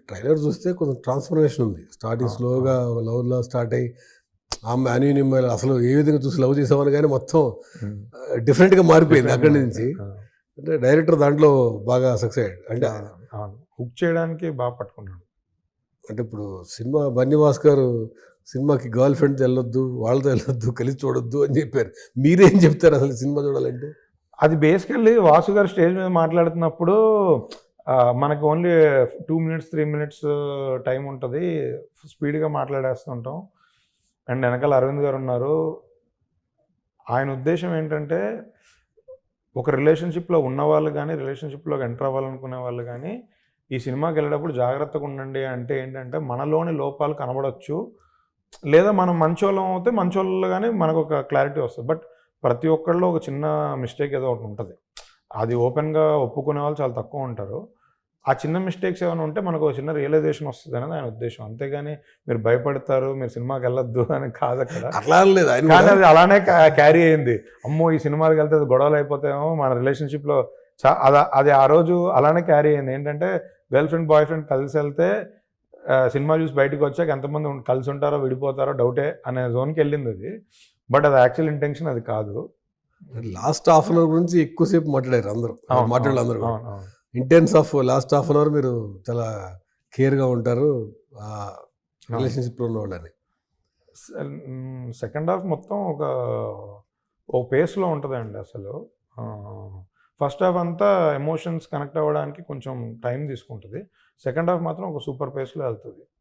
Trailer చూస్తే కొంచెం transformation ఉంది. స్టార్టింగ్ స్లోగా లవ్‌లా స్టార్ట్ అయ్యి ఆమె అన్యోన్యమైన అసలు ఏ విధంగా చూసి లవ్ చేసామని గాని మొత్తం డిఫరెంట్‌గా మారిపోయింది అక్కడి నుంచి. అంటే డైరెక్టర్ దాంట్లో బాగా సక్సెస్ అయ్యాడు. అంటే అవును. హుక్ చేయడానికి బాగా పట్టుకున్నాడు. అంటే ఇప్పుడు సినిమా బన్నీవాస్ గారు సినిమాకి గర్ల్ ఫ్రెండ్‌తో ఎళ్ళొద్దు, వాళ్ళతో ఎళ్ళొద్దు, కలిసి చూడొద్దు అని చెప్పారు. మీరేం చెప్తారు అసలు సినిమా చూడాలంటే? అది బేసికల్లీ వాసు గారు స్టేజ్ మీద మాట్లాడుతున్నప్పుడు మనకు ఓన్లీ 2 మినిట్స్, 3 మినిట్స్ టైం ఉంటది. స్పీడ్‌గా మాట్లాడేస్తుంటాం. అండ్ వెనకాల అరవింద్ గారు ఉన్నారు. ఆయన ఉద్దేశ్యం ఏంటంటే, ఒక రిలేషన్‌షిప్‌లో ఉన్నవాళ్ళు గానీ, రిలేషన్‌షిప్‌లోకి ఎంటర్ అవ్వాలనుకునే వాళ్ళు గానీ, ఈ సినిమాకెళ్ళేటప్పుడు జాగ్రత్తగా ఉండండి అంటే ఏంటంటే, మనలోని లోపాలు కనబడొచ్చు. లేదా మనం మంచోళ్ళం అవుతే మంచోళ్ళుగానే మనకొక క్లారిటీ వస్తది. బట్ ప్రతి ఒక్కళ్ళలో ఒక చిన్న మిస్టేక్ ఏదో ఒకటి ఉంటది. అది ఓపెన్‌గా ఒప్పుకునే వాళ్ళు చాలా తక్కువ ఉంటారు. ఆ చిన్న మిస్టేక్స్ ఏమైనా ఉంటే మనకు ఒక చిన్న రియలైజేషన్ వస్తదనేది ఆయన ఉద్దేశ్యం. అంతేగాని మీరు భయపడతారు, మీరు సినిమాకెళ్ళొద్దు అని కాదక్కడ. అట్లా అనలేదు ఆయన కానీ కూడా. అది అలానే క్యారీ అయింది. అమ్మో! ఈ సినిమాలకెళ్తే గొడవలు అయిపోతాయేమో మన రిలేషన్‌షిప్‌లో అది ఆ రోజు అలానే క్యారీ అయింది. ఏంటంటే గర్ల్ ఫ్రెండ్, బాయ్ ఫ్రెండ్ కలిసెళ్తే సినిమా చూసి బయటికొచ్చాక ఎంతమంది కలిసుంటారో, విడిపోతారో డౌటే అనే జోన్‌కెళ్ళిందది. బట్ అది యాక్చువల్ ఇంటెన్షన్ అది కాదు. లాస్ట్ హాఫ్ అన్ అవర్ గురించి ఎక్కువ సేపు మాట్లాడారు అందరూ. మాట్లాడేళ్ళందరూ కూడా. అవును. In terms of last half an hour మీరు చాలా కేర్‌గా ఉంటారు. రిలేషన్‌షిప్‌లో ఉన్నవాళ్ళని. సెకండ్ హాఫ్ మొత్తం ఓ పేస్‌లో ఉంటదండి అసలు. ఫస్ట్ హాఫ్ అంతా ఎమోషన్స్ కనెక్ట్ అవ్వడానికి కొంచెం టైం తీసుకుంటది. సెకండ్ హాఫ్ మాత్రం ఒక సూపర్ పేస్‌లో ఎళ్తది.